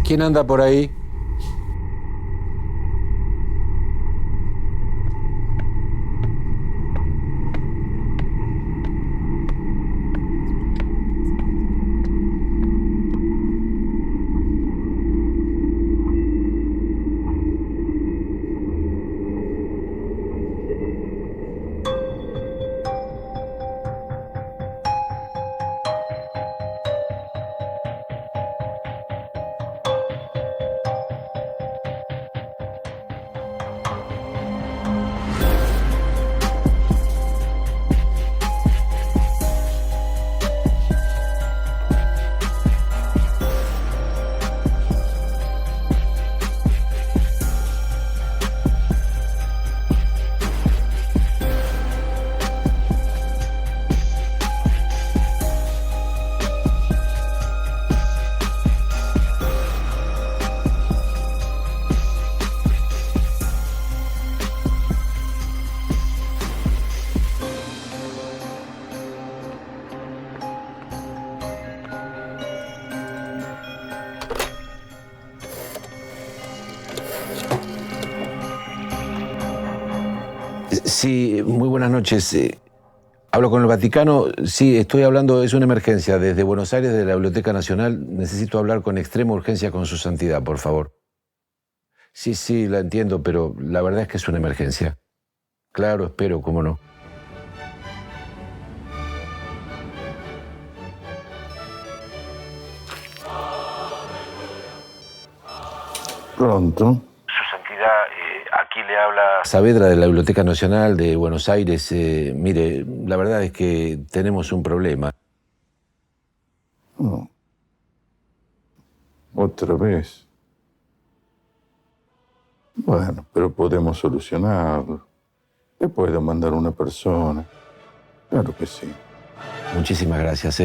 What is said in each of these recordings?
¿Quién anda por ahí? Sí, muy buenas noches. Hablo con el Vaticano. Sí, estoy hablando, es una emergencia. Desde Buenos Aires, de la Biblioteca Nacional, necesito hablar con extrema urgencia con su santidad, por favor. Sí, la entiendo, pero la verdad es que es una emergencia. Claro, espero, cómo no. Pronto. Su santidad, aquí le habla Saavedra de la Biblioteca Nacional de Buenos Aires. Mire, la verdad es que tenemos un problema. Oh. ¿Otra vez? Bueno, pero podemos solucionarlo. Le puedo mandar una persona. Claro que sí. Muchísimas gracias,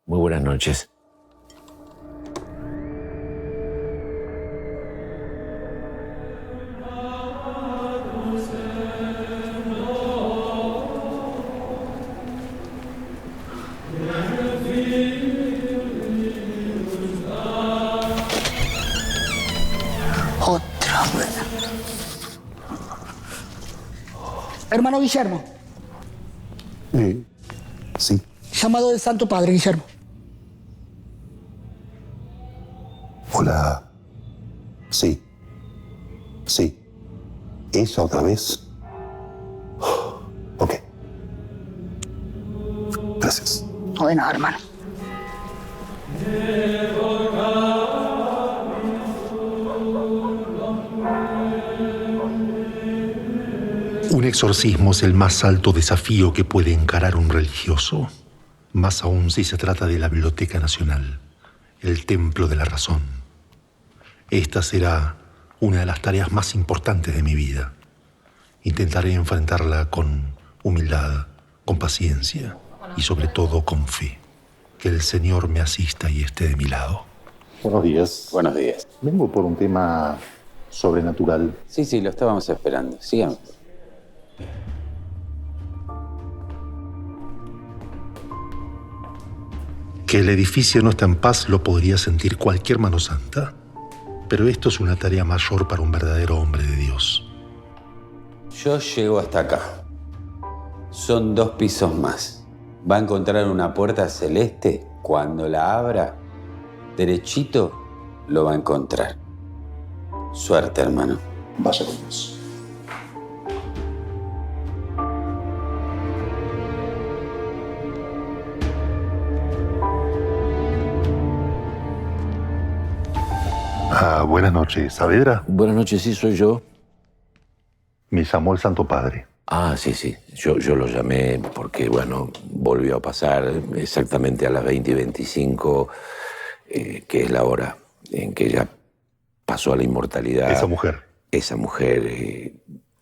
Muy buenas noches. Otra vez. Hermano Guillermo. Sí. Llamado del Santo Padre, Guillermo. Hola. Sí. ¿Esa otra vez? Ok. Gracias. No de nada, hermano. Un exorcismo es el más alto desafío que puede encarar un religioso, más aún si se trata de la Biblioteca Nacional, el templo de la razón. Esta será una de las tareas más importantes de mi vida. Intentaré enfrentarla con humildad, con paciencia y sobre todo con fe. Que el Señor me asista y esté de mi lado. Buenos días. Buenos días. Vengo por un tema sobrenatural. Sí, lo estábamos esperando. Síganme. Que el edificio no está en paz lo podría sentir cualquier mano santa. Pero esto es una tarea mayor para un verdadero hombre de Dios. Yo llego hasta acá. Son 2 pisos más. Va a encontrar una puerta celeste. Cuando la abra, derechito, lo va a encontrar. Suerte, hermano. Vaya con Dios. Buenas noches, ¿Saavedra? Buenas noches, sí, soy yo. Me llamó el Santo Padre. Sí. Yo lo llamé porque, bueno, volvió a pasar exactamente a las 20:25, que es la hora en que ella pasó a la inmortalidad. Esa mujer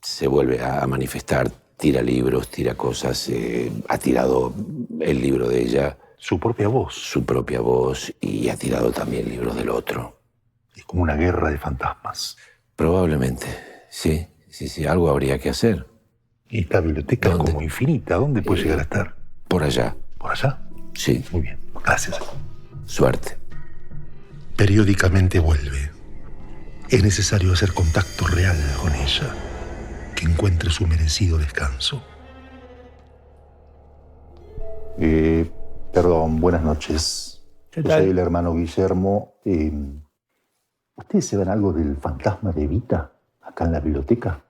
se vuelve a manifestar, tira libros, tira cosas, ha tirado el libro de ella. Su propia voz. Su propia voz, y ha tirado también libros del otro. Es como una guerra de fantasmas. Probablemente, sí, algo habría que hacer. Y esta biblioteca es como infinita. ¿Dónde puede llegar a estar? Por allá. ¿Por allá? Sí. Muy bien, gracias. Suerte. Periódicamente vuelve. Es necesario hacer contacto real con ella, que encuentre su merecido descanso. Perdón, buenas noches. ¿Qué Yo tal? soy el hermano Guillermo. ¿Ustedes saben algo del fantasma de Evita acá en la biblioteca?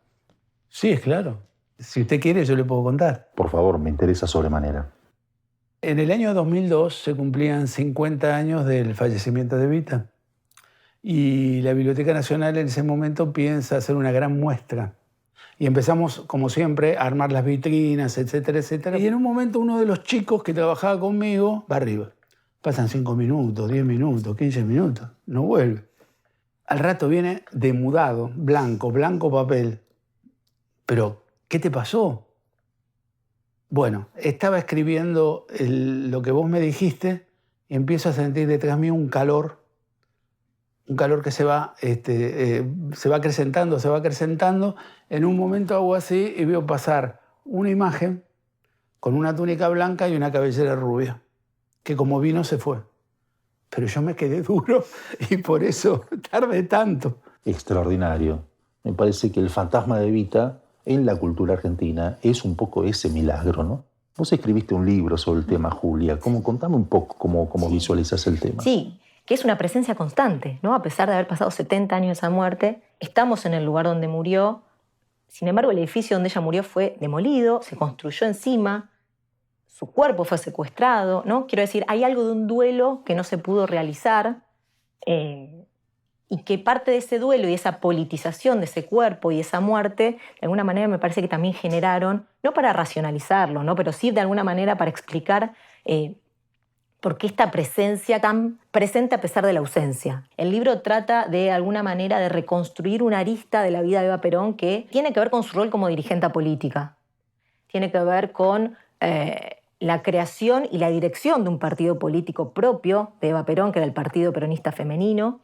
Sí, es claro. Si usted quiere, yo le puedo contar. Por favor, me interesa sobremanera. En el año 2002 se cumplían 50 años del fallecimiento de Evita. Y la Biblioteca Nacional en ese momento piensa hacer una gran muestra. Y empezamos, como siempre, a armar las vitrinas, etcétera, etcétera. Y en un momento uno de los chicos que trabajaba conmigo va arriba. Pasan 5 minutos, 10 minutos, 15 minutos. No vuelve. Al rato viene demudado, blanco papel. Pero, ¿qué te pasó? Bueno, estaba escribiendo lo que vos me dijiste y empiezo a sentir detrás mío un calor que se va acrecentando. En un momento hago así y veo pasar una imagen con una túnica blanca y una cabellera rubia, que como vino se fue. Pero yo me quedé duro y por eso tardé tanto. Extraordinario. Me parece que el fantasma de Evita en la cultura argentina es un poco ese milagro, ¿no? Vos escribiste un libro sobre el tema, Julia. Contame un poco cómo visualizas el tema. Sí, que es una presencia constante, ¿no? A pesar de haber pasado 70 años de esa muerte, estamos en el lugar donde murió. Sin embargo, el edificio donde ella murió fue demolido, se construyó encima, su cuerpo fue secuestrado, ¿no? Quiero decir, hay algo de un duelo que no se pudo realizar y que parte de ese duelo y esa politización de ese cuerpo y esa muerte, de alguna manera me parece que también generaron, no para racionalizarlo, ¿no? Pero sí de alguna manera para explicar por qué esta presencia tan presente a pesar de la ausencia. El libro trata de alguna manera de reconstruir una arista de la vida de Eva Perón que tiene que ver con su rol como dirigente política, tiene que ver con la creación y la dirección de un partido político propio de Eva Perón, que era el Partido Peronista Femenino,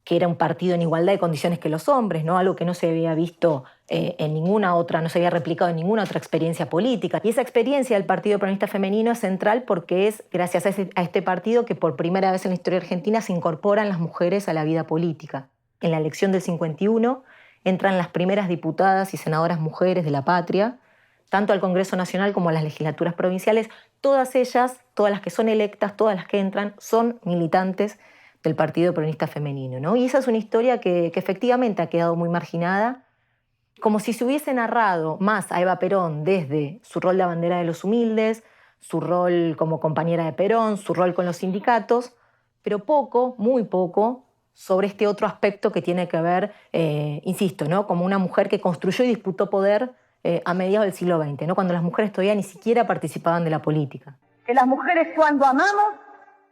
que era un partido en igualdad de condiciones que los hombres, ¿no? Algo que no se había visto en ninguna otra, no se había replicado en ninguna otra experiencia política. Y esa experiencia del Partido Peronista Femenino es central porque es gracias a este partido que por primera vez en la historia argentina se incorporan las mujeres a la vida política. En la elección del 51 entran las primeras diputadas y senadoras mujeres de la patria, tanto al Congreso Nacional como a las legislaturas provinciales. Todas ellas, todas las que son electas, todas las que entran, son militantes del Partido Peronista Femenino, ¿no? Y esa es una historia que efectivamente ha quedado muy marginada, como si se hubiese narrado más a Eva Perón desde su rol de bandera de los humildes, su rol como compañera de Perón, su rol con los sindicatos, pero poco, muy poco, sobre este otro aspecto que tiene que ver, insisto, ¿no? Como una mujer que construyó y disputó poder a mediados del siglo XX, ¿no? Cuando las mujeres todavía ni siquiera participaban de la política. Que las mujeres cuando amamos,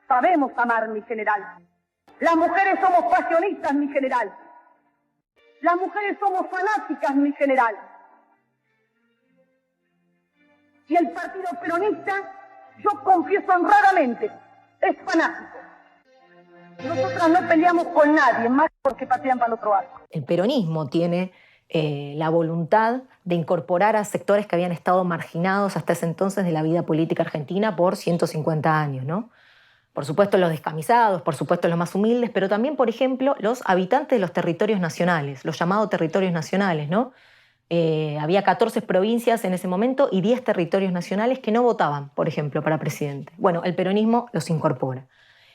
sabemos amar, mi general. Las mujeres somos pasionistas, mi general. Las mujeres somos fanáticas, mi general. Y el Partido Peronista, yo confieso honradamente, es fanático. Nosotras no peleamos con nadie, más porque patean para el otro arco. El peronismo tiene la voluntad de incorporar a sectores que habían estado marginados hasta ese entonces de la vida política argentina por 150 años, ¿no? Por supuesto los descamisados, por supuesto los más humildes, pero también, por ejemplo, los habitantes de los territorios nacionales, los llamados territorios nacionales, ¿no? Había 14 provincias en ese momento y 10 territorios nacionales que no votaban, por ejemplo, para presidente. Bueno, el peronismo los incorpora.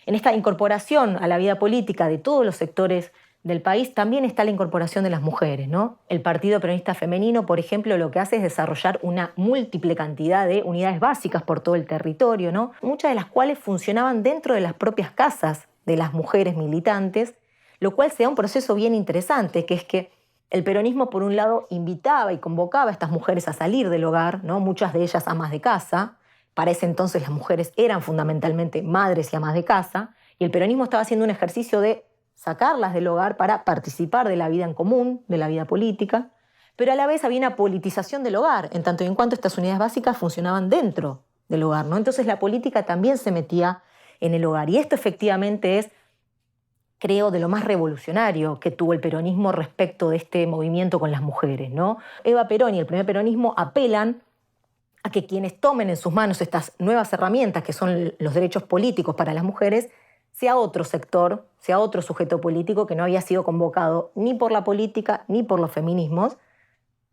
En esta incorporación a la vida política de todos los sectores del país también está la incorporación de las mujeres, ¿no? El Partido Peronista Femenino, por ejemplo, lo que hace es desarrollar una múltiple cantidad de unidades básicas por todo el territorio, ¿no? Muchas de las cuales funcionaban dentro de las propias casas de las mujeres militantes, lo cual se da un proceso bien interesante, que es que el peronismo, por un lado, invitaba y convocaba a estas mujeres a salir del hogar, ¿no? Muchas de ellas amas de casa. Para ese entonces las mujeres eran fundamentalmente madres y amas de casa, y el peronismo estaba haciendo un ejercicio de sacarlas del hogar para participar de la vida en común, de la vida política, pero a la vez había una politización del hogar, en tanto y en cuanto estas unidades básicas funcionaban dentro del hogar, ¿no? Entonces la política también se metía en el hogar, y esto efectivamente es, creo, de lo más revolucionario que tuvo el peronismo respecto de este movimiento con las mujeres, ¿no? Eva Perón y el primer peronismo apelan a que quienes tomen en sus manos estas nuevas herramientas, que son los derechos políticos para las mujeres, sea otro sector, sea otro sujeto político que no había sido convocado ni por la política ni por los feminismos,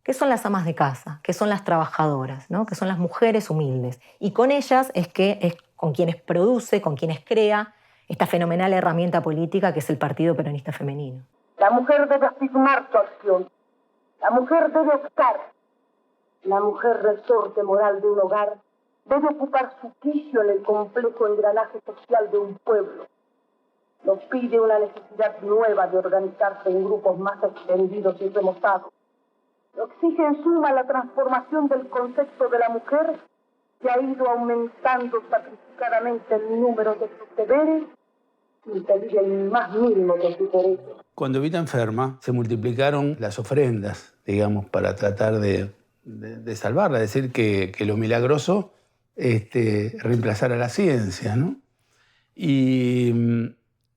que son las amas de casa, que son las trabajadoras, ¿no? Que son las mujeres humildes. Y con ellas es con quienes produce, con quienes crea esta fenomenal herramienta política que es el Partido Peronista Femenino. La mujer debe afirmar su acción. La mujer debe optar. La mujer resorte moral de un hogar debe ocupar su quicio en el complejo engranaje social de un pueblo. Nos pide una necesidad nueva de organizarse en grupos más extendidos y remotados. Lo exige en suma la transformación del concepto de la mujer, que ha ido aumentando sacrificadamente el número de sus deberes sin pedir el más mínimo de sus derechos. Cuando Evita enferma, se multiplicaron las ofrendas, digamos, para tratar de salvarla, decir que lo milagroso reemplazara la ciencia, ¿no? Y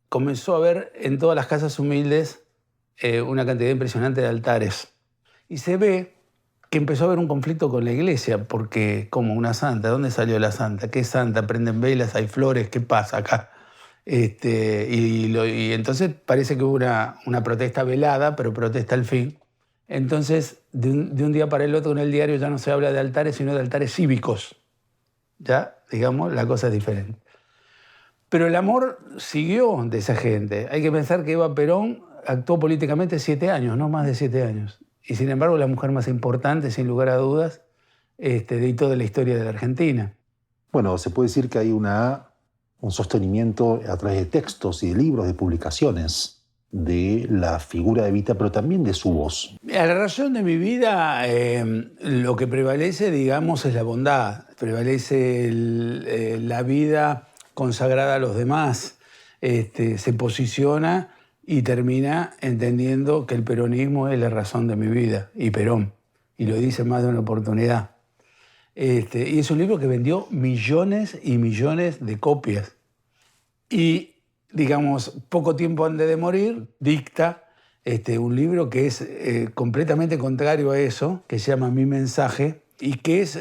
comenzó a haber en todas las casas humildes una cantidad impresionante de altares. Y se ve que empezó a haber un conflicto con la iglesia, porque como una santa, ¿dónde salió la santa? ¿Qué santa? ¿Prenden velas? ¿Hay flores? ¿Qué pasa acá? Y entonces parece que hubo una protesta velada, pero protesta al fin. Entonces, de un día para el otro en el diario ya no se habla de altares, sino de altares cívicos. Ya, digamos, la cosa es diferente. Pero el amor siguió de esa gente. Hay que pensar que Eva Perón actuó políticamente 7 años, no más de 7 años. Y sin embargo, la mujer más importante, sin lugar a dudas, de toda la historia de la Argentina. Bueno, se puede decir que hay un sostenimiento a través de textos y de libros, de publicaciones, de la figura de Evita, pero también de su voz. A la razón de mi vida, lo que prevalece, digamos, es la bondad. Prevalece la vida consagrada a los demás. Se posiciona y termina entendiendo que el peronismo es la razón de mi vida, y Perón. Y lo dice más de una oportunidad. Y es un libro que vendió millones y millones de copias. Y, digamos, poco tiempo antes de morir, dicta un libro que es completamente contrario a eso, que se llama Mi mensaje, y que es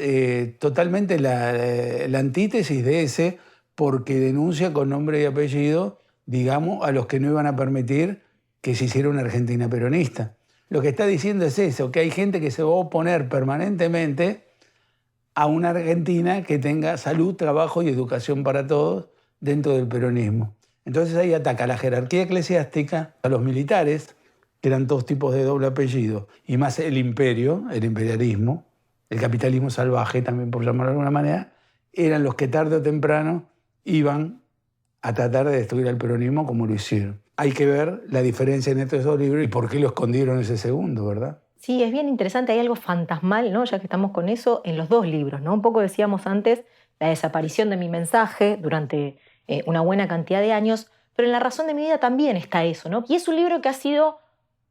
totalmente la antítesis de ese, porque denuncia con nombre y apellido, digamos, a los que no iban a permitir que se hiciera una Argentina peronista. Lo que está diciendo es eso, que hay gente que se va a oponer permanentemente a una Argentina que tenga salud, trabajo y educación para todos dentro del peronismo. Entonces ahí ataca a la jerarquía eclesiástica, a los militares, que eran todos tipos de doble apellido, y más el imperio, el imperialismo, el capitalismo salvaje también, por llamarlo de alguna manera, eran los que tarde o temprano iban a tratar de destruir al peronismo como lo hicieron. Hay que ver la diferencia en estos dos libros y por qué lo escondieron ese segundo, ¿verdad? Sí, es bien interesante, hay algo fantasmal, ¿no? Ya que estamos con eso, en los dos libros, ¿no? Un poco decíamos antes la desaparición de Mi mensaje durante una buena cantidad de años, pero en La razón de mi vida también está eso, ¿no? Y es un libro que ha sido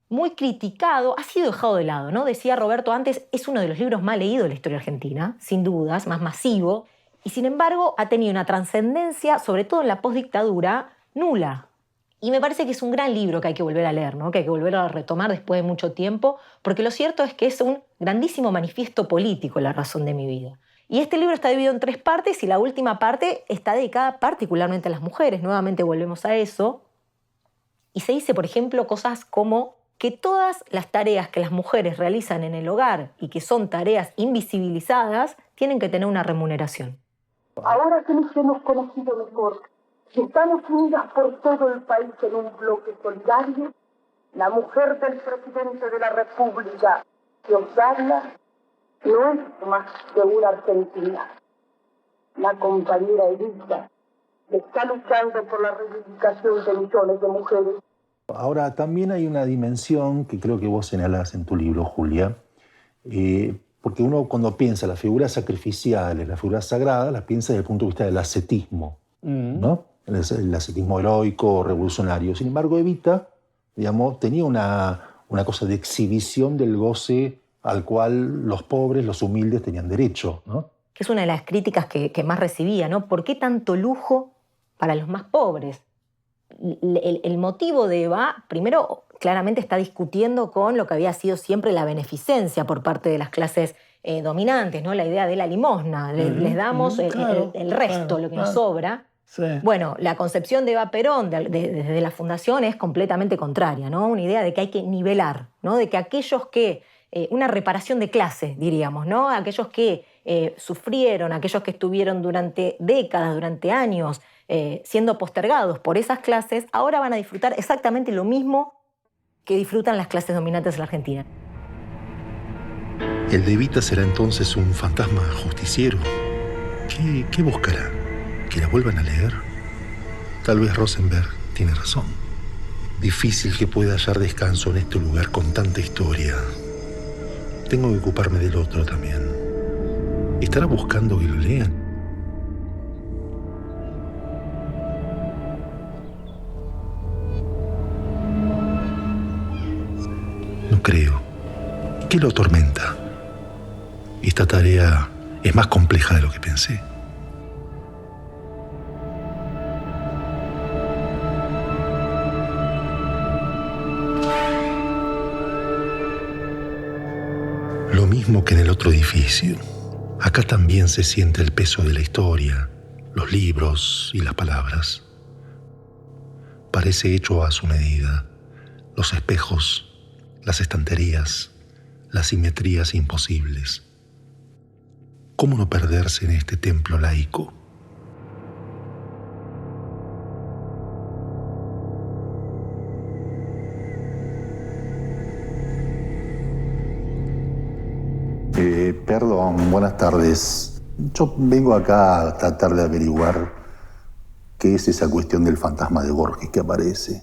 muy criticado, ha sido dejado de lado, ¿no? Decía Roberto antes, es uno de los libros más leídos de la historia argentina, sin dudas, más masivo, y sin embargo ha tenido una trascendencia, sobre todo en la postdictadura, nula. Y me parece que es un gran libro que hay que volver a leer, ¿no? Que hay que volver a retomar después de mucho tiempo, porque lo cierto es que es un grandísimo manifiesto político, La razón de mi vida. Y este libro está dividido en 3 partes y la última parte está dedicada particularmente a las mujeres. Nuevamente volvemos a eso. Y se dice, por ejemplo, cosas como que todas las tareas que las mujeres realizan en el hogar y que son tareas invisibilizadas tienen que tener una remuneración. Ahora que nos hemos conocido mejor, que estamos unidas por todo el país en un bloque solidario, la mujer del presidente de la República que os habla no es más que una argentina. La compañera Evita está luchando por la reivindicación de millones de mujeres. Ahora, también hay una dimensión que creo que vos señalás en tu libro, Julia, porque uno cuando piensa las figuras sacrificiales, las figuras sagradas, las piensa desde el punto de vista del ascetismo, ¿no? El ascetismo heroico, revolucionario. Sin embargo, Evita, digamos, tenía una cosa de exhibición del goce al cual los pobres, los humildes tenían derecho, ¿no? Que es una de las críticas que más recibía, ¿no? ¿Por qué tanto lujo para los más pobres? El motivo de Eva, primero, claramente está discutiendo con lo que había sido siempre la beneficencia por parte de las clases dominantes, ¿no? La idea de la limosna, les damos el resto, lo que nos sobra. Sí. Bueno, la concepción de Eva Perón desde la fundación es completamente contraria, ¿no? Una idea de que hay que nivelar, ¿no? De que aquellos que, una reparación de clase, diríamos, ¿no? Aquellos que sufrieron, aquellos que estuvieron durante décadas, durante años, siendo postergados por esas clases, ahora van a disfrutar exactamente lo mismo que disfrutan las clases dominantes en la Argentina. El de Evita será entonces un fantasma justiciero. ¿Qué buscará? ¿Que la vuelvan a leer? Tal vez Rosenberg tiene razón. Difícil que pueda hallar descanso en este lugar con tanta historia. Tengo que ocuparme del otro también. ¿Estará buscando que lo lean? No creo. ¿Qué lo atormenta? Esta tarea es más compleja de lo que pensé. Lo mismo que en el otro edificio. Acá también se siente el peso de la historia, los libros y las palabras. Parece hecho a su medida. Los espejos, las estanterías, las simetrías imposibles. ¿Cómo no perderse en este templo laico? Perdón, buenas tardes. Yo vengo acá a tratar de averiguar qué es esa cuestión del fantasma de Borges que aparece.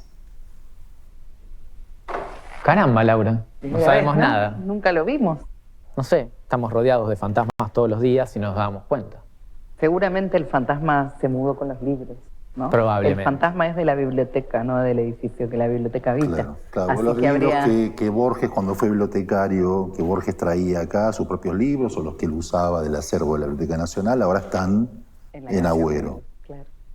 Caramba, Laura, no sabemos ¿no? nada. Nunca lo vimos. No sé, estamos rodeados de fantasmas todos los días y nos damos cuenta. Seguramente el fantasma se mudó con los libros, ¿no? Probablemente. El fantasma es de la biblioteca, no del edificio que la biblioteca habita. Claro, Así los que libros habría... que Borges, cuando fue bibliotecario, que Borges traía acá, sus propios libros, o los que él usaba del acervo de la Biblioteca Nacional, ahora están en Agüero.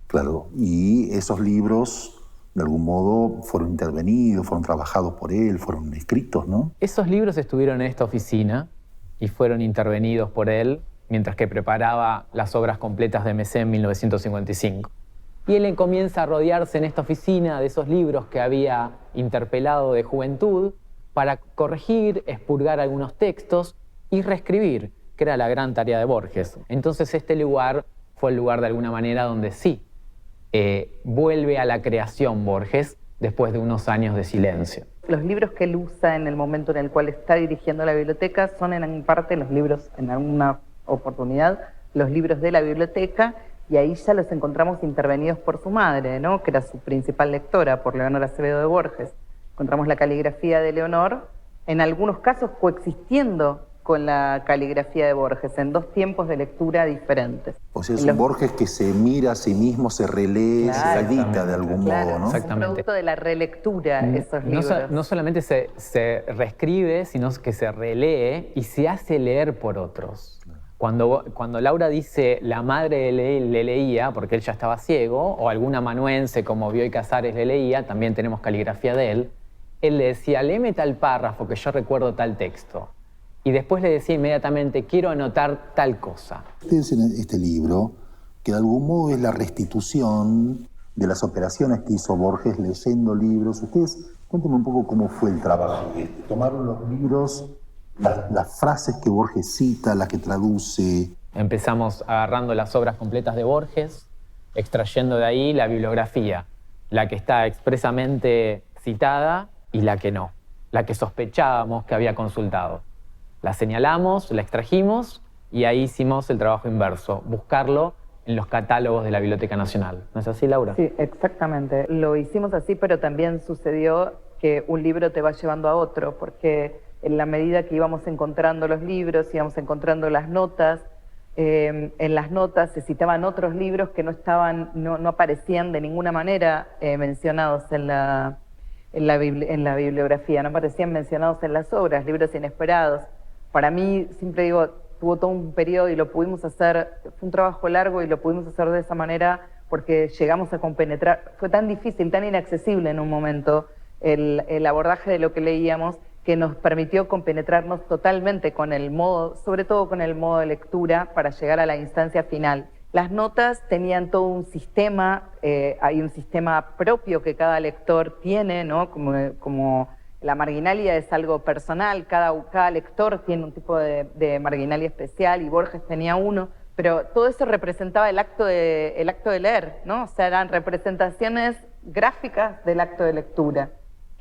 Claro. Y esos libros, de algún modo, fueron intervenidos, fueron trabajados por él, fueron escritos, ¿no? Esos libros estuvieron en esta oficina y fueron intervenidos por él mientras que preparaba las obras completas de Messé en 1955. Y él comienza a rodearse en esta oficina de esos libros que había interpelado de juventud para corregir, expurgar algunos textos y reescribir, que era la gran tarea de Borges. Entonces este lugar fue el lugar de alguna manera donde sí vuelve a la creación Borges después de unos años de silencio. Los libros que él usa en el momento en el cual está dirigiendo la biblioteca son en parte los libros, en alguna oportunidad, los libros de la biblioteca, y ahí ya los encontramos intervenidos por su madre, ¿no? Que era su principal lectora, por Leonor Acevedo de Borges. Encontramos la caligrafía de Leonor, en algunos casos coexistiendo con la caligrafía de Borges, en dos tiempos de lectura diferentes. O sea, es un Borges que se mira a sí mismo, se relee, se edita de algún modo, ¿no? Es un producto de la relectura, esos libros. No solamente se reescribe, sino que se relee y se hace leer por otros. Cuando Laura dice la madre le leía, porque él ya estaba ciego, o algún amanuense como Bioy Casares le leía, también tenemos caligrafía de él le decía, léeme tal párrafo que yo recuerdo tal texto. Y después le decía inmediatamente, quiero anotar tal cosa. Ustedes en este libro, que de algún modo es la restitución de las operaciones que hizo Borges leyendo libros. Ustedes, cuéntenme un poco cómo fue el trabajo. Tomaron los libros, las frases que Borges cita, las que traduce. Empezamos agarrando las obras completas de Borges, extrayendo de ahí la bibliografía, la que está expresamente citada y la que no, la que sospechábamos que había consultado. La señalamos, la extrajimos y ahí hicimos el trabajo inverso, buscarlo en los catálogos de la Biblioteca Nacional. ¿No es así, Laura? Sí, exactamente. Lo hicimos así, pero también sucedió que un libro te va llevando a otro, porque en la medida que íbamos encontrando los libros, íbamos encontrando las notas, en las notas se citaban otros libros que no aparecían de ninguna manera mencionados en la bibliografía, no aparecían mencionados en las obras, libros inesperados. Para mí, siempre digo, tuvo todo un periodo y lo pudimos hacer, fue un trabajo largo y lo pudimos hacer de esa manera porque llegamos a compenetrar. Fue tan difícil, tan inaccesible en un momento el abordaje de lo que leíamos, que nos permitió compenetrarnos totalmente con el modo, sobre todo con el modo de lectura, para llegar a la instancia final. Las notas tenían todo un sistema, hay un sistema propio que cada lector tiene, ¿no? Como la marginalia es algo personal, cada lector tiene un tipo de marginalia especial y Borges tenía uno, pero todo eso representaba el acto de leer, ¿no? O sea, eran representaciones gráficas del acto de lectura.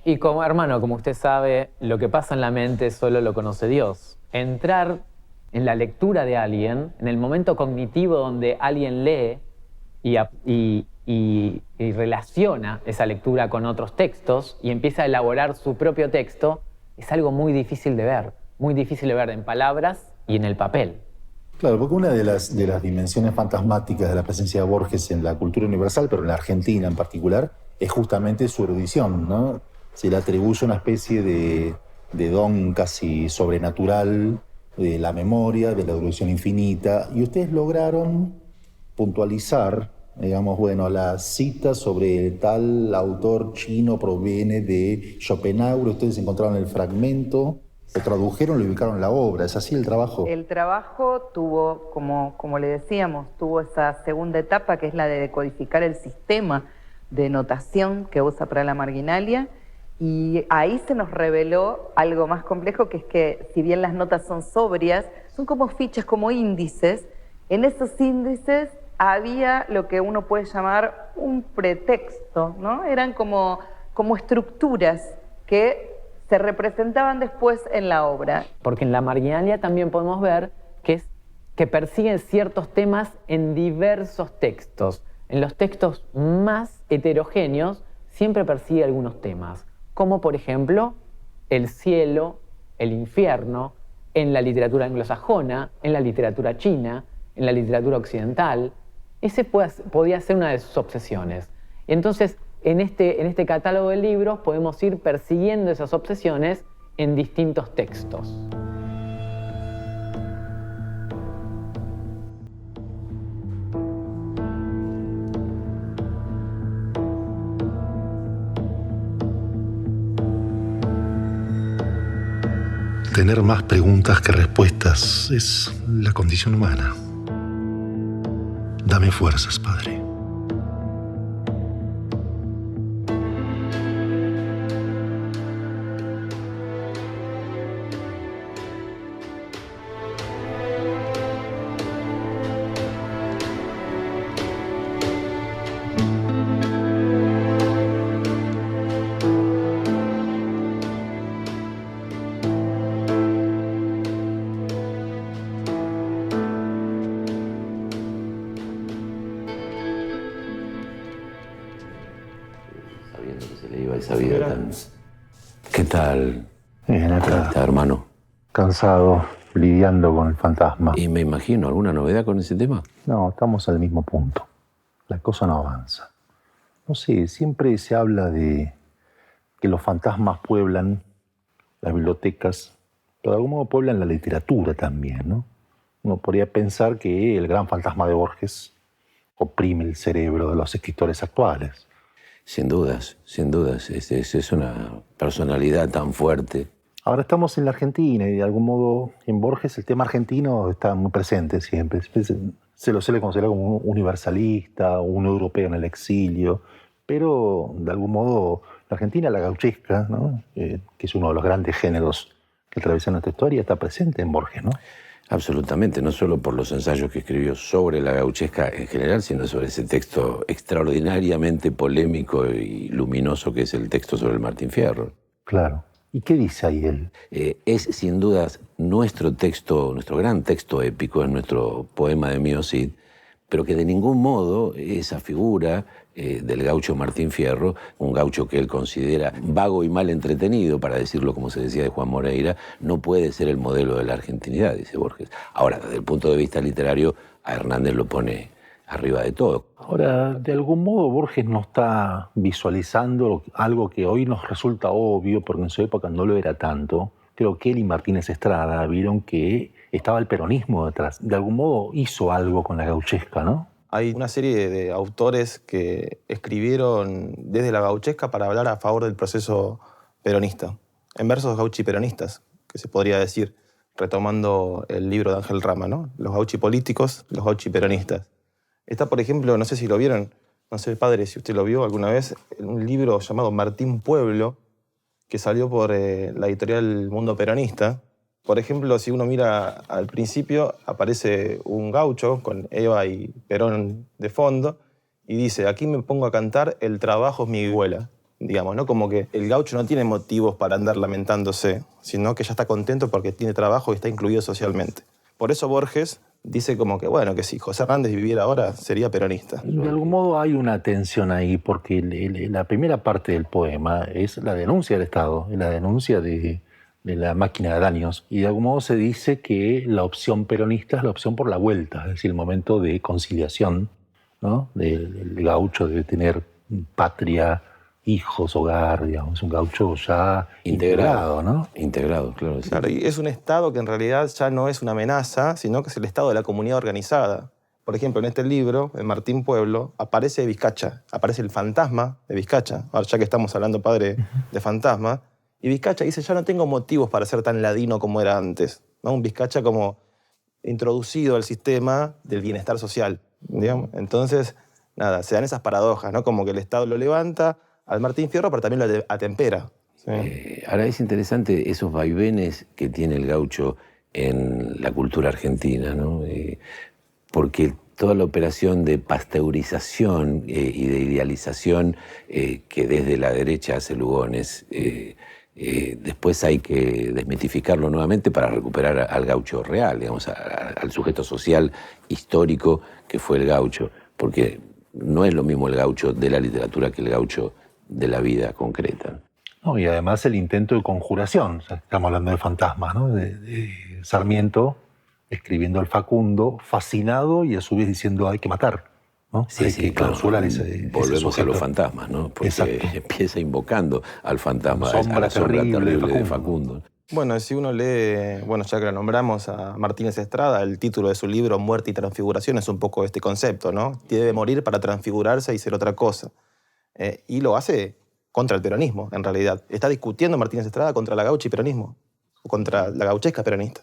Y como hermano, como usted sabe, lo que pasa en la mente solo lo conoce Dios. Entrar en la lectura de alguien, en el momento cognitivo donde alguien lee y relaciona esa lectura con otros textos y empieza a elaborar su propio texto, es algo muy difícil de ver en palabras y en el papel. Claro, porque una de las dimensiones fantasmáticas de la presencia de Borges en la cultura universal, pero en la Argentina en particular, es justamente su erudición, ¿no? Se le atribuye una especie de don casi sobrenatural de la memoria, de la erudición infinita, y ustedes lograron puntualizar, digamos, bueno, la cita sobre tal autor chino proviene de Schopenhauer, ustedes encontraron el fragmento, lo tradujeron, lo ubicaron en la obra, ¿es así el trabajo? El trabajo tuvo, como le decíamos, tuvo esa segunda etapa que es la de decodificar el sistema de notación que usa para la marginalia, y ahí se nos reveló algo más complejo, que es que si bien las notas son sobrias, son como fichas, como índices. En esos índices había lo que uno puede llamar un pretexto, ¿no? Eran como estructuras que se representaban después en la obra. Porque en la marginalia también podemos ver que persiguen ciertos temas en diversos textos. En los textos más heterogéneos siempre persigue algunos temas, como por ejemplo el cielo, el infierno, en la literatura anglosajona, en la literatura china, en la literatura occidental. Ese podía ser una de sus obsesiones. Y entonces, en este catálogo de libros podemos ir persiguiendo esas obsesiones en distintos textos. Tener más preguntas que respuestas es la condición humana. Dame fuerzas, Padre. Sabiendo que se le iba esa vida tan... ¿Qué tal? Bien, acá. ¿Está, hermano? Cansado, lidiando con el fantasma. Y me imagino, ¿alguna novedad con ese tema? No, estamos al mismo punto. La cosa no avanza. No sé, siempre se habla de que los fantasmas pueblan las bibliotecas, pero de algún modo pueblan la literatura también, ¿no? Uno podría pensar que el gran fantasma de Borges oprime el cerebro de los escritores actuales. Sin dudas, sin dudas. Es una personalidad tan fuerte. Ahora estamos en la Argentina y de algún modo en Borges el tema argentino está muy presente siempre. Se lo suele considerar como un universalista, un europeo en el exilio, pero de algún modo la Argentina, la gauchesca, ¿no? Que es uno de los grandes géneros que atraviesan nuestra historia, está presente en Borges, ¿no? Absolutamente, no solo por los ensayos que escribió sobre la gauchesca en general, sino sobre ese texto extraordinariamente polémico y luminoso que es el texto sobre el Martín Fierro. Claro. ¿Y qué dice ahí él? Es sin dudas nuestro texto, nuestro gran texto épico, es nuestro poema de Mío Cid, pero que de ningún modo esa figura del gaucho Martín Fierro, un gaucho que él considera vago y mal entretenido, para decirlo como se decía de Juan Moreira, no puede ser el modelo de la argentinidad, dice Borges. Ahora, desde el punto de vista literario, a Hernández lo pone arriba de todo. Ahora, de algún modo Borges no está visualizando algo que hoy nos resulta obvio, porque en su época no lo era tanto. Creo que él y Martínez Estrada vieron que estaba el peronismo detrás. De algún modo hizo algo con la gauchesca, ¿no? Hay una serie de autores que escribieron desde la gauchesca para hablar a favor del proceso peronista, en versos gauchiperonistas, que se podría decir, retomando el libro de Ángel Rama, ¿no? Los gauchipolíticos, los gauchiperonistas. Está, por ejemplo, no sé si lo vieron, no sé, padre, si usted lo vio alguna vez, un libro llamado Martín Pueblo, que salió por la editorial Mundo Peronista. Por ejemplo, si uno mira al principio, aparece un gaucho con Eva y Perón de fondo y dice, aquí me pongo a cantar, el trabajo es mi vihuela. Digamos, ¿no? Como que el gaucho no tiene motivos para andar lamentándose, sino que ya está contento porque tiene trabajo y está incluido socialmente. Por eso Borges dice como que, bueno, que si José Hernández viviera ahora, sería peronista. De algún modo hay una tensión ahí, porque la primera parte del poema es la denuncia del Estado, la denuncia de la máquina de daños, y de algún modo se dice que la opción peronista es la opción por la vuelta, es decir, el momento de conciliación, ¿no? El gaucho debe tener patria, hijos, hogar, digamos, un gaucho ya integrado, ¿no? Integrado, claro. Sí. Claro, y es un Estado que en realidad ya no es una amenaza, sino que es el Estado de la comunidad organizada. Por ejemplo, en este libro, en Martín Pueblo, aparece Vizcacha, aparece el fantasma de Vizcacha. Ahora, ya que estamos hablando, padre, de fantasma, y Vizcacha dice, ya no tengo motivos para ser tan ladino como era antes, ¿no? Un Vizcacha como introducido al sistema del bienestar social, digamos. Entonces, nada, se dan esas paradojas, ¿no? Como que el Estado lo levanta al Martín Fierro, pero también lo atempera. ¿Sí? Ahora es interesante esos vaivenes que tiene el gaucho en la cultura argentina, ¿no? Porque toda la operación de pasteurización y de idealización que desde la derecha hace Lugones, después hay que desmitificarlo nuevamente para recuperar al gaucho real, digamos, al sujeto social histórico que fue el gaucho, porque no es lo mismo el gaucho de la literatura que el gaucho de la vida concreta. No, y además el intento de conjuración, o sea, estamos hablando de fantasmas, ¿no? De Sarmiento escribiendo al Facundo, fascinado y a su vez diciendo hay que matar, ¿no? Sí, hay sí, que clausurar ese volvemos a los fantasmas, ¿no? Porque empieza invocando al fantasma, a la sombra terrible de Facundo. Bueno, si uno lee, bueno, ya que lo nombramos a Martínez Estrada, el título de su libro Muerte y Transfiguración es un poco este concepto, ¿no? Debe morir para transfigurarse y ser otra cosa. Y lo hace contra el peronismo, en realidad. Está discutiendo Martínez Estrada contra la gaucha y peronismo, o contra la gauchesca peronista.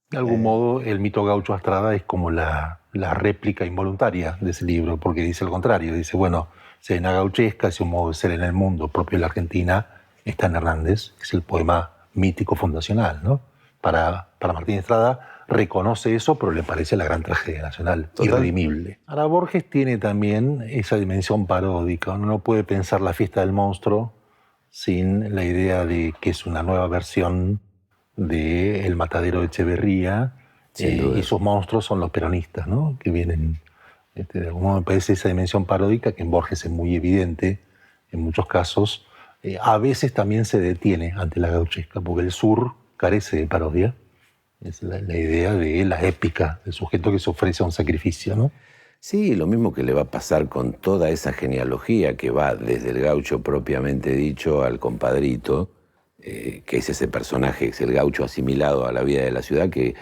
De algún modo, el mito gaucho Estrada es como la réplica involuntaria de ese libro, porque dice lo contrario. Dice, bueno, Serena Gauchesca es un modo de ser en el mundo propio de la Argentina, está en Hernández, que es el poema mítico fundacional, ¿no? Para Martínez Estrada reconoce eso, pero le parece la gran tragedia nacional, irredimible. Ahora, Borges tiene también esa dimensión paródica. Uno no puede pensar la fiesta del monstruo sin la idea de que es una nueva versión de El matadero de Echeverría, y sus monstruos son los peronistas, ¿no? Que vienen, de algún modo me parece esa dimensión paródica que en Borges es muy evidente en muchos casos. A veces también se detiene ante la gauchesca, porque el sur carece de parodia. Es la idea de la épica, del sujeto que se ofrece a un sacrificio, ¿no? Sí, lo mismo que le va a pasar con toda esa genealogía que va desde el gaucho propiamente dicho al compadrito, que es ese personaje, es el gaucho asimilado a la vida de la ciudad, que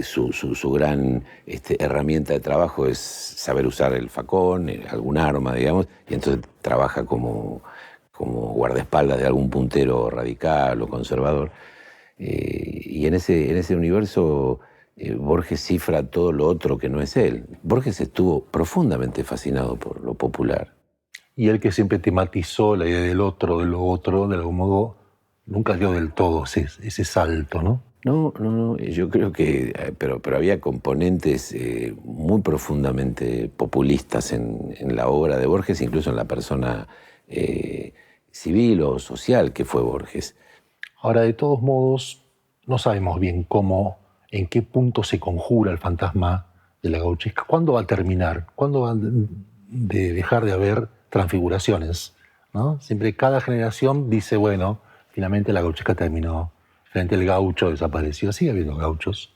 su gran herramienta de trabajo es saber usar el facón, algún arma, digamos, y entonces trabaja como guardaespaldas de algún puntero radical o conservador. Y en ese universo Borges cifra todo lo otro que no es él. Borges estuvo profundamente fascinado por lo popular. Y él, que siempre tematizó la idea del otro, de lo otro, de algún modo nunca dio del todo ese salto, ¿no? No, yo creo que... Pero había componentes muy profundamente populistas en la obra de Borges, incluso en la persona civil o social que fue Borges. Ahora, de todos modos, no sabemos bien cómo, en qué punto se conjura el fantasma de la gauchesca. ¿Cuándo va a terminar? ¿Cuándo va a dejar de haber transfiguraciones? ¿No? Siempre cada generación dice, bueno, finalmente la gauchesca terminó, finalmente el gaucho desapareció. Sigue habiendo gauchos,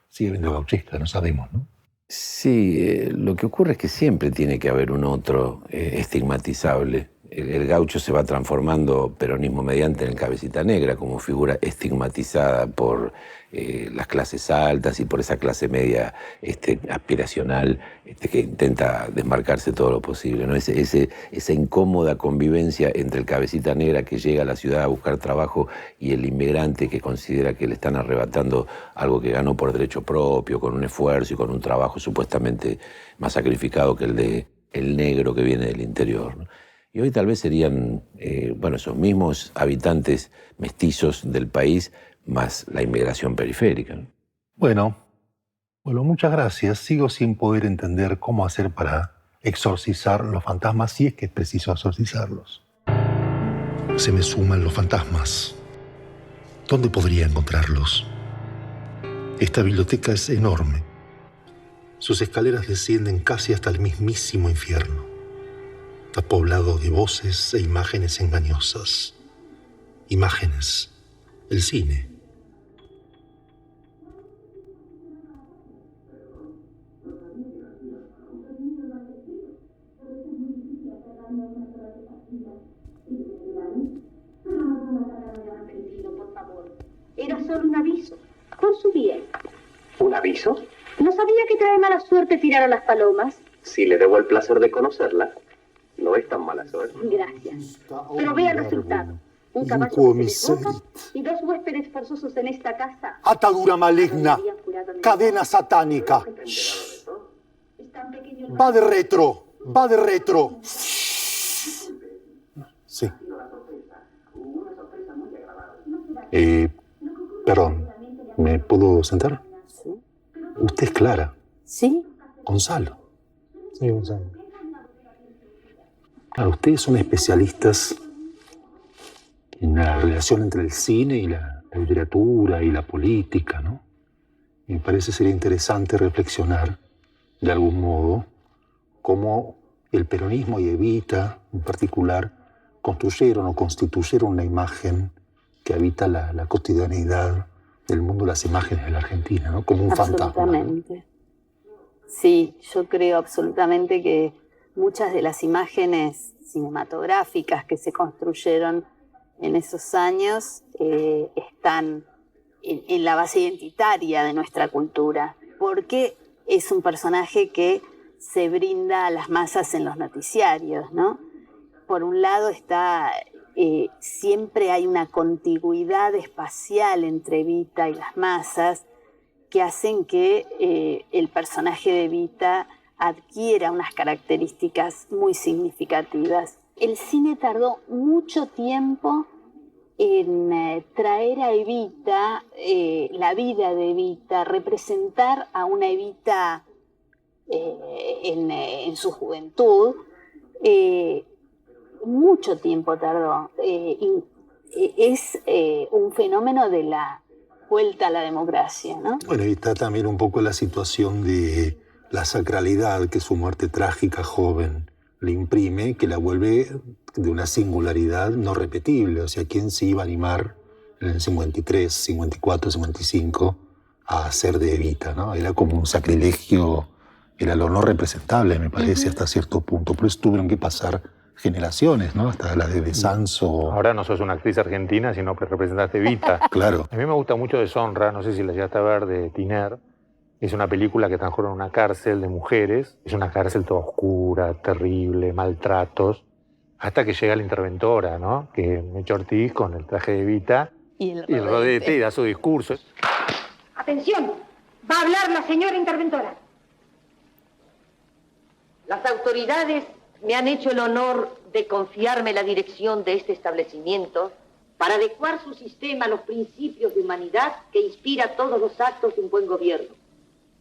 sigue habiendo gauchesca, no sabemos, ¿no? Sí, lo que ocurre es que siempre tiene que haber un otro estigmatizable. el gaucho se va transformando, peronismo mediante, en el Cabecita Negra, como figura estigmatizada por las clases altas y por esa clase media aspiracional que intenta desmarcarse todo lo posible, ¿no? Esa incómoda convivencia entre el Cabecita Negra que llega a la ciudad a buscar trabajo y el inmigrante que considera que le están arrebatando algo que ganó por derecho propio, con un esfuerzo y con un trabajo supuestamente más sacrificado que el de el negro que viene del interior, ¿no? Y hoy tal vez serían, esos mismos habitantes mestizos del país más la inmigración periférica, ¿no? Bueno, muchas gracias. Sigo sin poder entender cómo hacer para exorcizar los fantasmas si es que es preciso exorcizarlos. Se me suman los fantasmas. ¿Dónde podría encontrarlos? Esta biblioteca es enorme. Sus escaleras descienden casi hasta el mismísimo infierno. Está poblado de voces e imágenes engañosas. Imágenes. El cine. Era solo un aviso, por su bien. ¿Un aviso? ¿No sabía que trae mala suerte tirar a las palomas? Si le debo el placer de conocerla, no es tan mala suerte. Gracias. Pero vea el resultado. Un caballo que se desboca y 2 huéspedes forzosos en esta casa. Atadura maligna, cadena satánica. Va de retro, va de retro. Sí. Perdón, ¿me puedo sentar? Sí. Usted es Clara. Sí. Gonzalo. Sí, Gonzalo. Claro, ustedes son especialistas en la relación entre el cine y la literatura y la política, ¿no? Me parece sería interesante reflexionar, de algún modo, cómo el peronismo y Evita, en particular, construyeron o constituyeron una imagen que habita la cotidianidad del mundo de las imágenes de la Argentina, ¿no? Como un fantasma. Absolutamente. Sí, yo creo absolutamente que muchas de las imágenes cinematográficas que se construyeron en esos años están en la base identitaria de nuestra cultura, porque es un personaje que se brinda a las masas en los noticiarios, ¿no? Por un lado está... siempre hay una contigüidad espacial entre Evita y las masas que hacen que el personaje de Evita adquiera unas características muy significativas. El cine tardó mucho tiempo en traer a Evita, la vida de Evita, representar a una Evita en su juventud. Mucho tiempo tardó. Es un fenómeno de la vuelta a la democracia, ¿no? Bueno, y está también un poco la situación de la sacralidad que su muerte trágica joven le imprime, que la vuelve de una singularidad no repetible. O sea, ¿quién se iba a animar en el 53, 54, 55 a hacer de Evita, ¿no? Era como un sacrilegio, era lo no representable, me parece, hasta cierto punto. Por eso tuvieron que pasar generaciones, ¿no? Hasta la de Sanso. Ahora no sos una actriz argentina, sino que representaste Evita. Claro. A mí me gusta mucho Deshonra, no sé si la llegaste a ver, de Tiner. Es una película que transcurre en una cárcel de mujeres. Es una cárcel toda oscura, terrible, maltratos. Hasta que llega la interventora, ¿no? Que Mecho Ortiz con el traje de Evita y el rodete y da su discurso. Atención, va a hablar la señora interventora. Las autoridades me han hecho el honor de confiarme la dirección de este establecimiento para adecuar su sistema a los principios de humanidad que inspira todos los actos de un buen gobierno.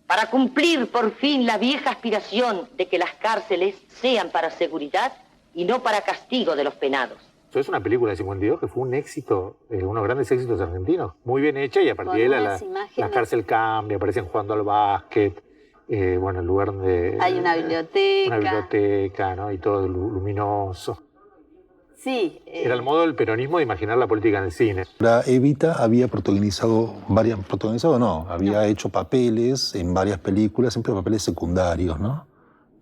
Para cumplir por fin la vieja aspiración de que las cárceles sean para seguridad y no para castigo de los penados. Es una película de 52 que fue un éxito, uno de los grandes éxitos argentinos. Muy bien hecha y a partir de ahí la cárcel cambia, aparecen jugando al básquet. Bueno, el lugar donde... Hay una biblioteca. Una biblioteca, ¿no? Y todo luminoso. Sí. Era el modo del peronismo de imaginar la política en el cine. Evita había había hecho papeles en varias películas, siempre papeles secundarios, ¿no?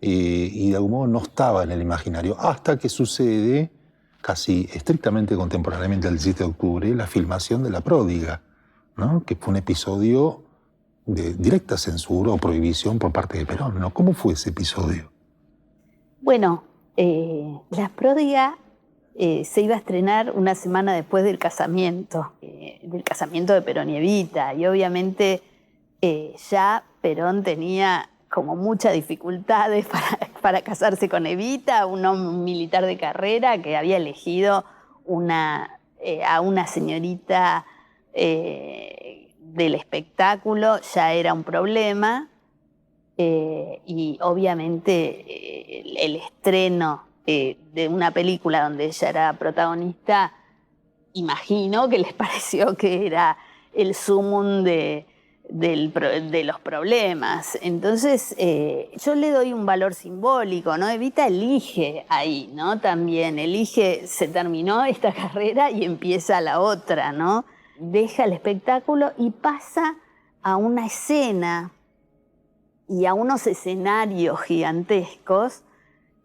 Y de algún modo no estaba en el imaginario, hasta que sucede casi estrictamente contemporáneamente al 17 de octubre, la filmación de La Pródiga, ¿no? Que fue un episodio de directa censura o prohibición por parte de Perón, ¿no? ¿Cómo fue ese episodio? Bueno, La Pródiga se iba a estrenar una semana después del casamiento de Perón y Evita, y obviamente ya Perón tenía como muchas dificultades para casarse con Evita, un militar de carrera que había elegido a una señorita del espectáculo, ya era un problema, y obviamente el estreno de una película donde ella era protagonista, imagino que les pareció que era el sumum de los problemas. Entonces, yo le doy un valor simbólico, ¿no? Evita elige ahí, ¿no? También elige, se terminó esta carrera y empieza la otra, ¿no? Deja el espectáculo y pasa a una escena y a unos escenarios gigantescos.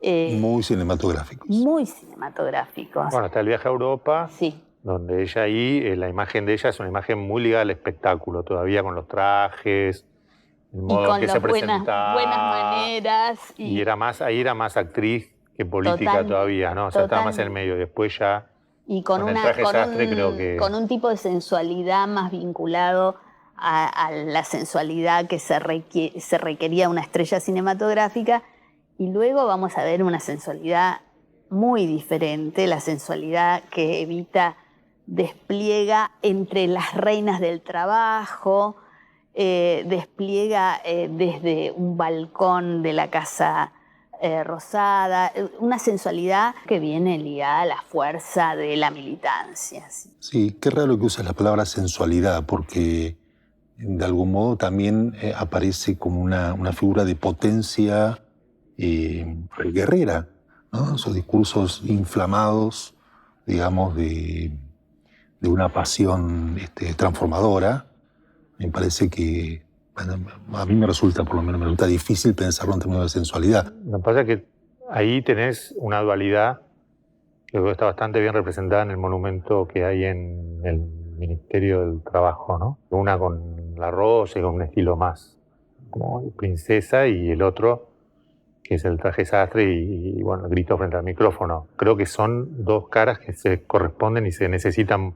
Muy cinematográficos. Muy cinematográficos. Bueno, está el viaje a Europa. Sí. Donde ella ahí, la imagen de ella es una imagen muy ligada al espectáculo, todavía con los trajes, el modo en que se presentaba. Buenas maneras. Y ahí era más actriz que política todavía, ¿no? O sea, estaba más en el medio. Después ya, y con el traje sastre, creo que... con un tipo de sensualidad más vinculado a la sensualidad que se requería una estrella cinematográfica. Y luego vamos a ver una sensualidad muy diferente, la sensualidad que Evita despliega entre las reinas del trabajo, despliega desde un balcón de la Casa Rosada, una sensualidad que viene ligada a la fuerza de la militancia. Sí, qué raro que uses la palabra sensualidad, porque de algún modo también aparece como una figura de potencia guerrera, ¿no? Esos discursos inflamados, digamos, de una pasión transformadora. Me parece que, bueno, a mí me resulta, por lo menos me resulta difícil pensarlo en términos de sensualidad. Lo que pasa es que ahí tenés una dualidad que creo que está bastante bien representada en el monumento que hay en el Ministerio del Trabajo, ¿no? Una con la rosa y con un estilo más como princesa, y el otro que es el traje sastre y bueno, el grito frente al micrófono. Creo que son dos caras que se corresponden y se necesitan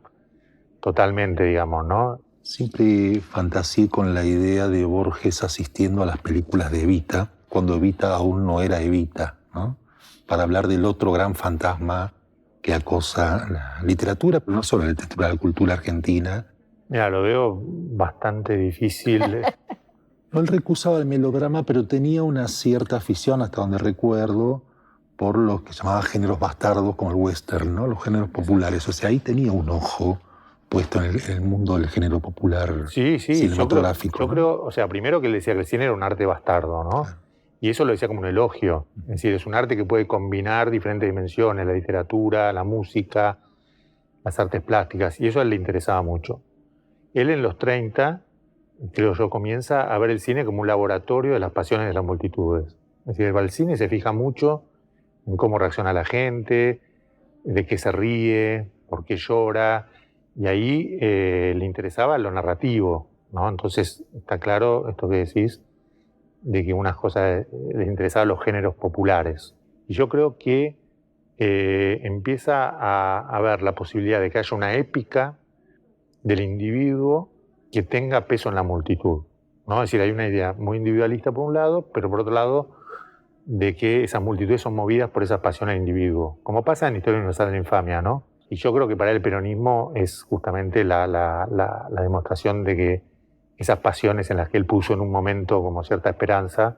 totalmente, digamos, ¿no? Siempre fantaseé con la idea de Borges asistiendo a las películas de Evita, cuando Evita aún no era Evita, ¿no? Para hablar del otro gran fantasma que acosa la literatura, pero no solo la literatura, la cultura argentina. Mira, lo veo bastante difícil. No, él recusaba el melodrama, pero tenía una cierta afición, hasta donde recuerdo, por los que llamaba géneros bastardos, como el western, ¿no? Los géneros populares. O sea, ahí tenía un ojo puesto en el mundo del género popular cinematográfico. Yo creo, o sea, primero que él decía que el cine era un arte bastardo, ¿no? Claro. Y eso lo decía como un elogio. Es decir, es un arte que puede combinar diferentes dimensiones, la literatura, la música, las artes plásticas, y eso a él le interesaba mucho. Él en los 30... creo yo, comienza a ver el cine como un laboratorio de las pasiones de las multitudes. Es decir, va al cine y se fija mucho en cómo reacciona la gente, de qué se ríe, por qué llora, y ahí le interesaba lo narrativo, ¿no? Entonces está claro esto que decís, de que unas cosas les interesaban los géneros populares. Y yo creo que empieza a ver la posibilidad de que haya una épica del individuo que tenga peso en la multitud, ¿no? Es decir, hay una idea muy individualista por un lado, pero por otro lado, de que esas multitudes son movidas por esa pasión al individuo, como pasa en Historia Universal de la Infamia, ¿no? Y yo creo que para el peronismo es justamente la demostración de que esas pasiones en las que él puso en un momento como cierta esperanza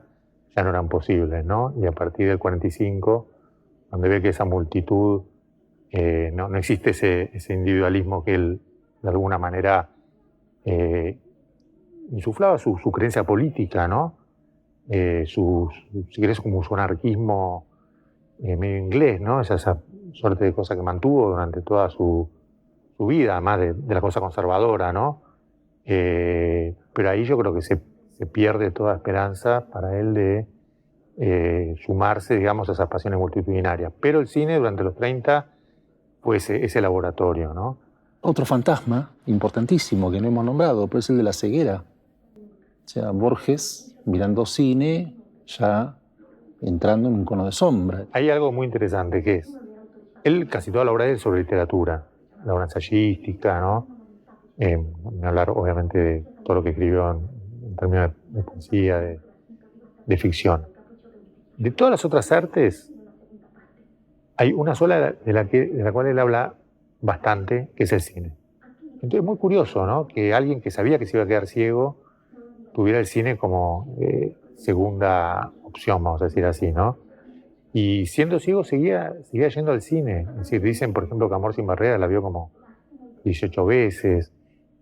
ya no eran posibles, ¿no? Y a partir del 45, donde ve que esa multitud, no existe ese individualismo que él de alguna manera insuflaba su creencia política, ¿no? Si querés, como su anarquismo medio inglés, ¿no? Esa suerte de cosa que mantuvo durante toda su vida, además de la cosa conservadora, ¿no? Pero ahí yo creo que se pierde toda esperanza para él de sumarse, digamos, a esas pasiones multitudinarias. Pero el cine durante los 30 fue ese laboratorio, ¿no? Otro fantasma importantísimo que no hemos nombrado, pero es el de la ceguera. O sea, Borges mirando cine, ya entrando en un cono de sombra. Hay algo muy interesante que es, él casi toda la obra de él sobre literatura, la obra ensayística, ¿no? Ni hablar obviamente de todo lo que escribió en términos de poesía, de ficción. De todas las otras artes, hay una sola de la cual él habla bastante, que es el cine. Entonces es muy curioso, ¿no? Que alguien que sabía que se iba a quedar ciego tuviera el cine como segunda opción, vamos a decir así, ¿no? Y siendo ciego seguía yendo al cine. Es decir, dicen, por ejemplo, que Amor sin barreras la vio como 18 veces.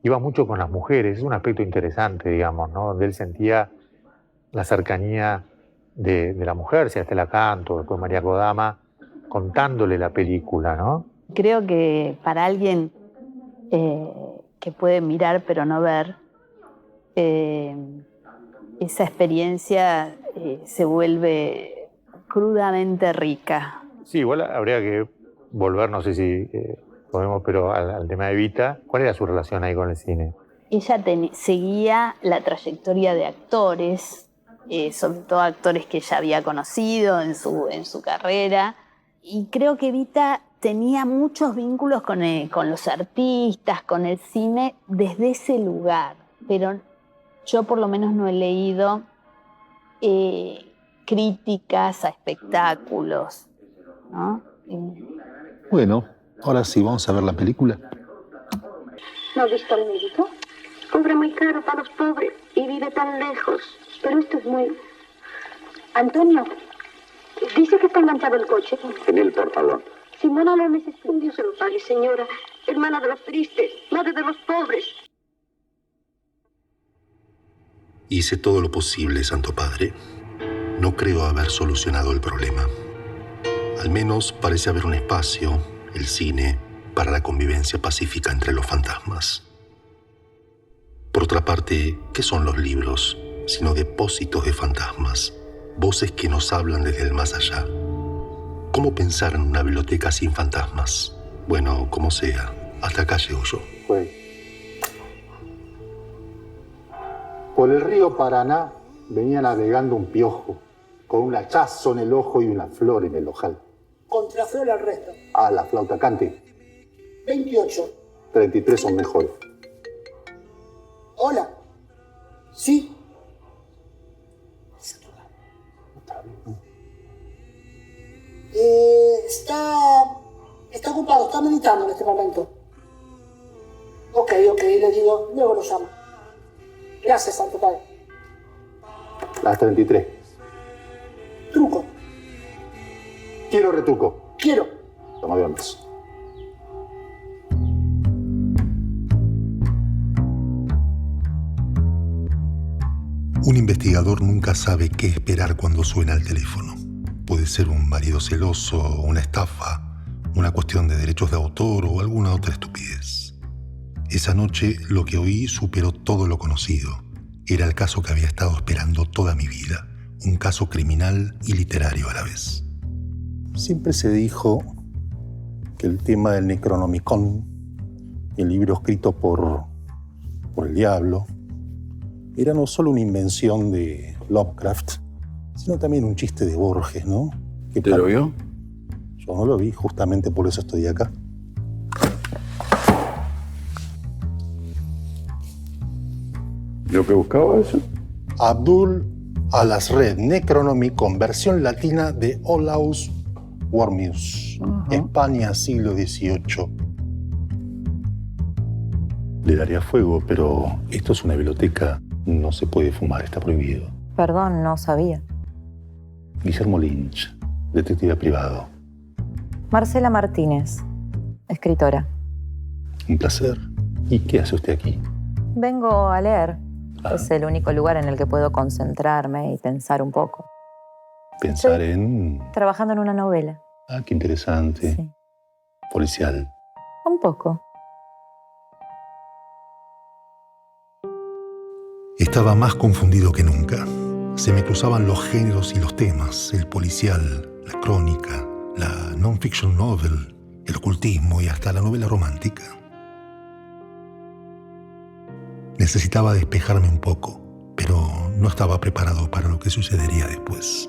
Iba mucho con las mujeres. Es un aspecto interesante, digamos, ¿no? Donde él sentía la cercanía de la mujer, sea Estela Canto, después María Kodama, contándole la película, ¿no? Creo que para alguien que puede mirar pero no ver, esa experiencia se vuelve crudamente rica. Sí, igual habría que volver, no sé si podemos, pero al tema de Evita. ¿Cuál era su relación ahí con el cine? Ella seguía la trayectoria de actores, sobre todo actores que ella había conocido en su carrera, y creo que Evita tenía muchos vínculos con los artistas, con el cine, desde ese lugar, pero yo por lo menos no he leído críticas a espectáculos, ¿no? Bueno, ahora sí, vamos a ver la película. ¿No has visto al médico? Cobra muy caro para los pobres y vive tan lejos. Pero esto es muy... Antonio, dice que está enganchado el coche. En él, por favor. Simona lo necesita. Dios se lo pague, señora. Hermana de los tristes, madre de los pobres. Hice todo lo posible, Santo Padre. No creo haber solucionado el problema. Al menos parece haber un espacio, el cine, para la convivencia pacífica entre los fantasmas. Por otra parte, ¿qué son los libros sino depósitos de fantasmas? Voces que nos hablan desde el más allá. ¿Cómo pensar en una biblioteca sin fantasmas? Bueno, como sea, hasta acá llego yo. Por el río Paraná venía navegando un piojo, con un hachazo en el ojo y una flor en el ojal. Contraflor al resto. Ah, la flauta cante. 28. 33 son mejores. Hola. Sí. Está ocupado, está meditando en este momento. Ok, le digo, luego lo llamo. Gracias, Santo Padre. Las 33. Truco. Quiero retruco. Quiero. Toma de antes. Un investigador nunca sabe qué esperar cuando suena el teléfono. Puede ser un marido celoso, una estafa, una cuestión de derechos de autor o alguna otra estupidez. Esa noche lo que oí superó todo lo conocido. Era el caso que había estado esperando toda mi vida. Un caso criminal y literario a la vez. Siempre se dijo que el tema del Necronomicon, el libro escrito por el diablo, era no solo una invención de Lovecraft, sino también un chiste de Borges, ¿no? ¿Te lo vio? Yo no lo vi, justamente por eso estoy acá. ¿Lo que buscaba eso? Abdul Alasred, Necronomicon, versión latina de Olaus Wormius, España, siglo XVIII. Le daría fuego, pero esto es una biblioteca, no se puede fumar, está prohibido. Perdón, no sabía. Guillermo Lynch, detective privado. Marcela Martínez, escritora. Un placer. ¿Y qué hace usted aquí? Vengo a leer. Es el único lugar en el que puedo concentrarme y pensar un poco. Pensar en... Trabajando en una novela. Ah, qué interesante. Sí. Policial. Un poco. Estaba más confundido que nunca. Se me cruzaban los géneros y los temas, el policial, la crónica, la non-fiction novel, el ocultismo y hasta la novela romántica. Necesitaba despejarme un poco, pero no estaba preparado para lo que sucedería después.